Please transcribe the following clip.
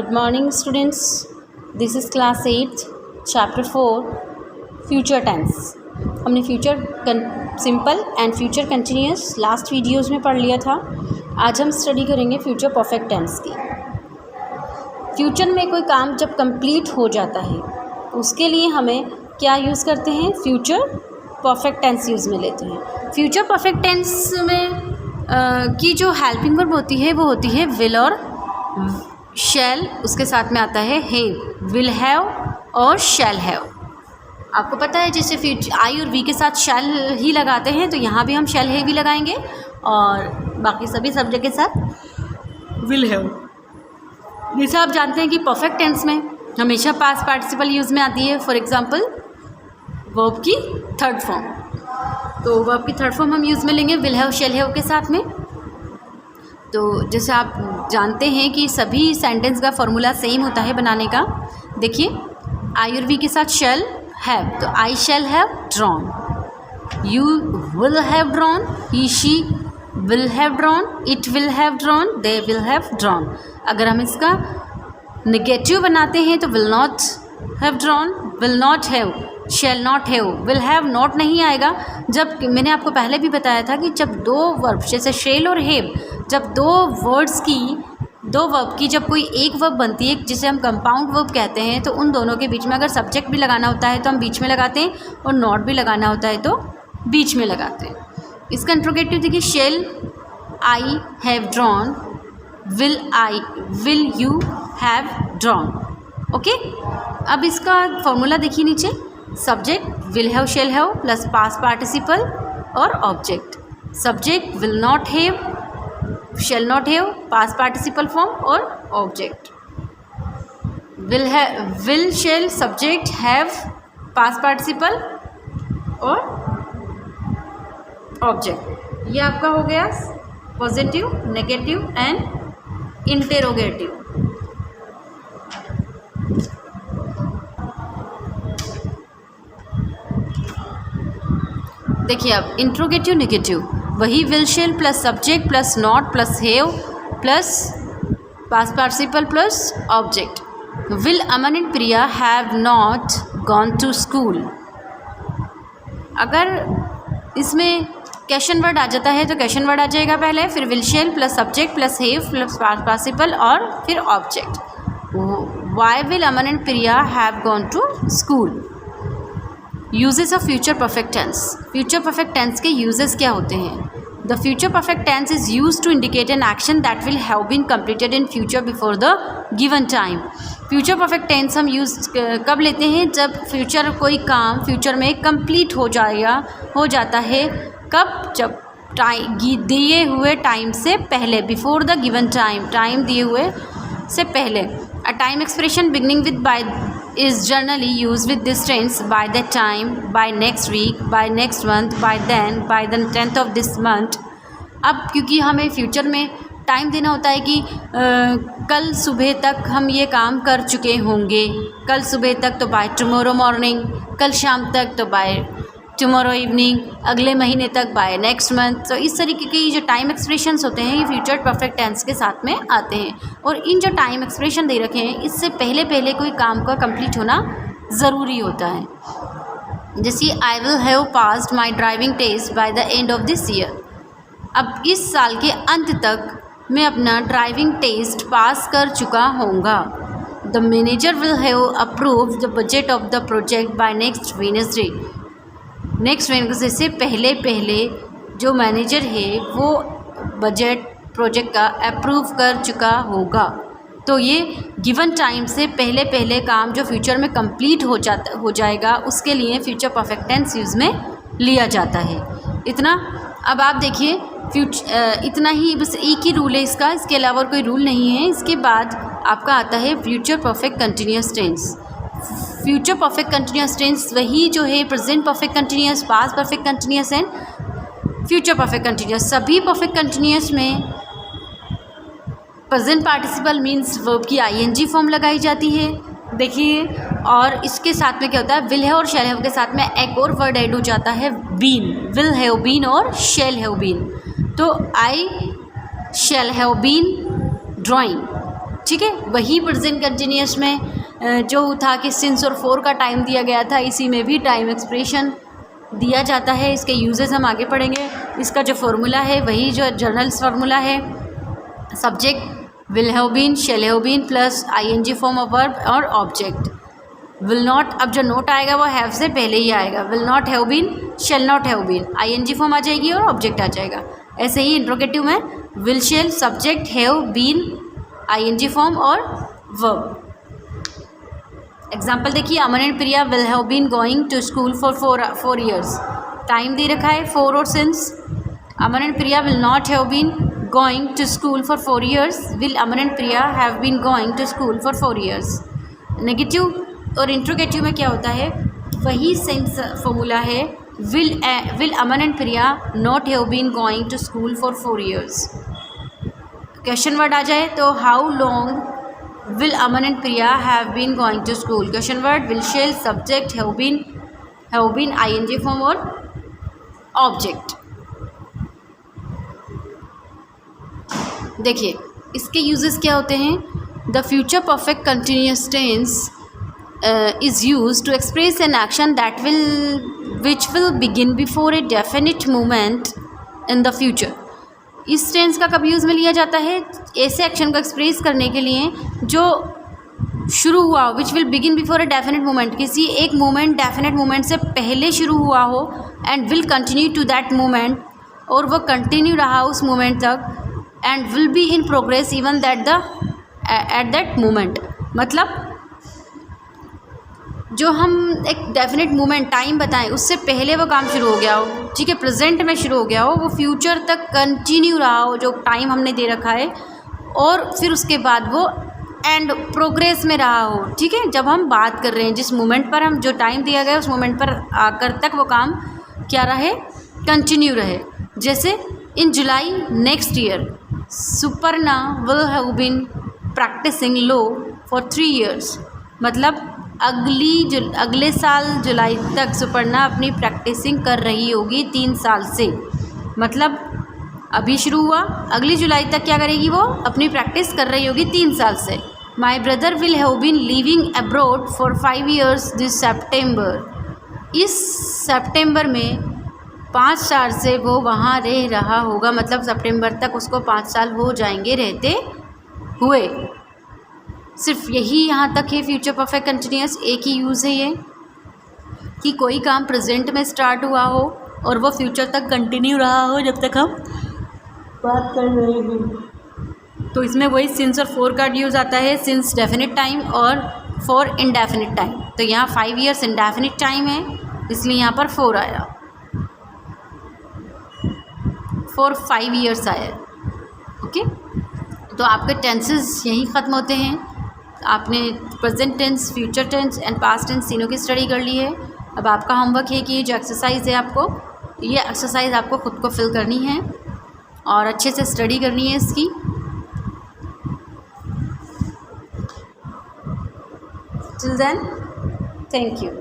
Good morning students. This is class 8 chapter 4 future tense. हमने future simple and future continuous last videos में पढ़ लिया था. आज हम स्टडी करेंगे फ्यूचर परफेक्ट टेंस की. फ्यूचर में कोई काम जब कंप्लीट हो जाता है उसके लिए हमें क्या यूज़ करते हैं, फ्यूचर परफेक्ट टेंस यूज़ में लेते हैं. फ्यूचर परफेक्ट टेंस में की जो हेल्पिंग वर्ब होती है वो होती है विल और शैल. उसके साथ में आता है हैव, विल हैव और शैल हैव. आपको पता है जैसे आई और वी के साथ शैल ही लगाते हैं तो यहाँ भी हम शैल हैव भी लगाएंगे और बाकी सभी सब्जेक्ट के साथ विल हैव. जैसे आप जानते हैं कि परफेक्ट टेंस में हमेशा पास्ट पार्टिसिपल यूज़ में आती है. फॉर एग्जांपल वर्ब की थर्ड फॉर्म, तो वर्ब की थर्ड फॉर्म हम यूज़ में लेंगे विल हैव शैल हैव के साथ में. तो जैसे आप जानते हैं कि सभी सेंटेंस का फॉर्मूला सेम होता है बनाने का. देखिए आई और वी के साथ शैल हैव, तो I shall have drawn, you will have drawn, he she will have drawn, it will have drawn, they will have drawn. अगर हम इसका नेगेटिव बनाते हैं तो will not have drawn, will not have, shall not have, will have not नहीं आएगा. जब मैंने आपको पहले भी बताया था कि जब दो वर्ब जैसे शैल और हैव, जब दो वर्ब की जब कोई एक वर्ब बनती है जिसे हम कंपाउंड वर्ब कहते हैं, तो उन दोनों के बीच में अगर सब्जेक्ट भी लगाना होता है तो हम बीच में लगाते हैं और नॉट भी लगाना होता है तो बीच में लगाते हैं. इसका इंट्रोगेटिव देखिए shall I have drawn, will you have drawn. Okay, अब इसका फॉर्मूला देखिए नीचे. Subject will have shall have plus past participle और object. Subject will not have, shall not have, past participle form और object. Will shall subject, have past participle और object. ये आपका हो गया पॉजिटिव, नेगेटिव एंड इंटेरोगेटिव. देखिए अब interrogative negative वही will shall plus subject plus not plus have plus past participle plus object. Will Aman and Priya have not gone to school. अगर इसमें क्वेश्चन वर्ड आ जाता है तो क्वेश्चन वर्ड आ जाएगा पहले, फिर will shall plus subject plus have plus past participle और फिर object. Why will Aman and Priya have gone to school. Uses of future perfect tense. Future perfect tense के यूजेस क्या होते हैं. The future perfect tense is use to indicate an action that will have been completed in future before the given time. Future perfect tense हम use कब लेते हैं, जब future कोई काम फ्यूचर में कंप्लीट हो जाता है. कब, जब दिए हुए टाइम से पहले, before the given time, time दिए हुए से पहले. A time expression beginning with by is generally used with this tense: by that time, by next week, by next month, by then, by the 10th of this month. अब क्योंकि हमें future में time देना होता है कि कल सुबह तक हम ये काम कर चुके होंगे, कल सुबह तक तो बाय टुमारो मॉर्निंग, कल शाम तक तो बाय टुमारो इवनिंग, अगले महीने तक बाय नेक्स्ट मंथ. तो इस तरीके के जो टाइम एक्सप्रेशंस होते हैं ये फ्यूचर परफेक्ट टेंस के साथ में आते हैं. और इन जो टाइम एक्सप्रेशन दे रखे हैं इससे पहले पहले कोई काम का कंप्लीट होना ज़रूरी होता है. जैसे I will have passed my driving test by the end of this year. अब इस साल के अंत तक मैं अपना ड्राइविंग टेस्ट पास कर चुका होऊंगा. The manager will have approve the budget of the project by next Wednesday. Next Wednesday से पहले जो मैनेजर है वो बजट प्रोजेक्ट का अप्रूव कर चुका होगा. तो ये गिवन टाइम से पहले काम जो फ्यूचर में कंप्लीट हो जाएगा उसके लिए फ्यूचर परफेक्ट टेंस यूज़ में लिया जाता है. इतना. अब आप देखिए इतना ही बस एक ही रूल है इसका, इसके अलावा और कोई रूल नहीं है. इसके बाद आपका आता है future perfect continuous tense. Future perfect continuous tense वही जो है present perfect continuous, past perfect continuous and future perfect continuous. सभी परफेक्ट कंटिन्यूस में प्रेजेंट पार्टिसिपल मीन्स वर्ब की आईएनजी फॉर्म लगाई जाती है. देखिए और इसके साथ में क्या होता है, विल हैव और शैल हैव के साथ में एक और वर्ड ऐड हो जाता है बीन. विल हैव बीन और शैल हैव बीन. तो I shall have been drawing, ठीक है। वही प्रेजेंट कंटिन्यूस में जो था कि सिंस और फॉर का टाइम दिया गया था, इसी में भी टाइम एक्सप्रेशन दिया जाता है। इसके यूजेस हम आगे पढ़ेंगे। इसका जो फार्मूला है वही जो जर्नल्स फार्मूला है, subject will have been, shall have been plus ING form of verb और ऑब्जेक्ट। विल नॉट, अब जो नोट आएगा वो हैव से पहले ही आएगा। Will not have been, shall not have been, ING form आ जाएगी और ऑब्जेक्ट आ जाएगा। ऐसे ही इंट्रोगेटिव में will, shall, subject, have been, ING form और वर्ब। एग्जाम्पल देखिए, Aman and Priya will have been going to school for 4 years। Time दे रखा है 4 और since. Aman and Priya will not have been going to school for 4 years। Will Aman and Priya have been going to school for 4 years। Negative और interrogative में क्या होता है, वही सेम फॉर्मूला है। Will Aman and Priya not have been going to school for 4 years। Question word आ जाए तो how long will Aman and Priya have been going to school. Question word will, shall, subject, have been, ING form और object. देखिए इसके uses क्या होते हैं। The future perfect continuous tense is used to express an action which will begin before a definite moment in the future। इस tense का कब use में लिया जाता है, ऐसे एक्शन को एक्सप्रेस करने के लिए जो शुरू हुआ हो, which will begin before a definite moment, किसी एक मोमेंट डेफिनेट मोमेंट से पहले शुरू हुआ हो, and will continue to that moment, और वो कंटिन्यू रहा उस मोमेंट तक, and will be in progress even at that moment. मतलब जो हम एक डेफिनेट मोमेंट टाइम बताएं उससे पहले वो काम शुरू हो गया हो, ठीक है, प्रेजेंट में शुरू हो गया हो, वो फ्यूचर तक कंटिन्यू रहा हो जो टाइम हमने दे रखा है, और फिर उसके बाद वो एंड प्रोग्रेस में रहा हो, ठीक है। जब हम बात कर रहे हैं जिस मोमेंट पर हम जो टाइम दिया गया उस मोमेंट पर आकर तक वो काम क्या रहे, कंटिन्यू रहे। जैसे in July next year Suparna will have been practising law for 3 years। मतलब अगले साल जुलाई तक सुपर्णा अपनी प्रैक्टिसिंग कर रही होगी 3 साल से। मतलब अभी शुरू हुआ, अगली जुलाई तक क्या करेगी, वो अपनी प्रैक्टिस कर रही होगी 3 साल से। My brother will have been living abroad for 5 years this September. इस सेप्टेम्बर में 5 साल से वो वहाँ रह रहा होगा, मतलब सितंबर तक उसको 5 साल हो जाएंगे रहते हुए। सिर्फ यही यहाँ तक है फ्यूचर परफेक्ट कंटिन्यूअस। एक ही यूज़ है ये कि कोई काम प्रेजेंट में स्टार्ट हुआ हो और वो फ्यूचर तक कंटिन्यू रहा हो जब तक हम बात कर रहे हैं। तो इसमें वही सिंस और फॉर का यूज़ आता है, सिंस डेफिनेट टाइम और फॉर इनडेफिनेट टाइम। तो यहाँ 5 years इनडेफिनेट टाइम है, इसलिए यहाँ पर 4 आया, फॉर 5 years आया। ओके, तो आपके टेंसेस यहीं ख़त्म होते हैं। आपने present tense, future tense and past tense तीनों की स्टडी कर ली है। अब आपका होमवर्क है कि जो एक्सरसाइज है आपको, ये एक्सरसाइज आपको खुद को फिल करनी है और अच्छे से स्टडी करनी है इसकी। Till then, thank you.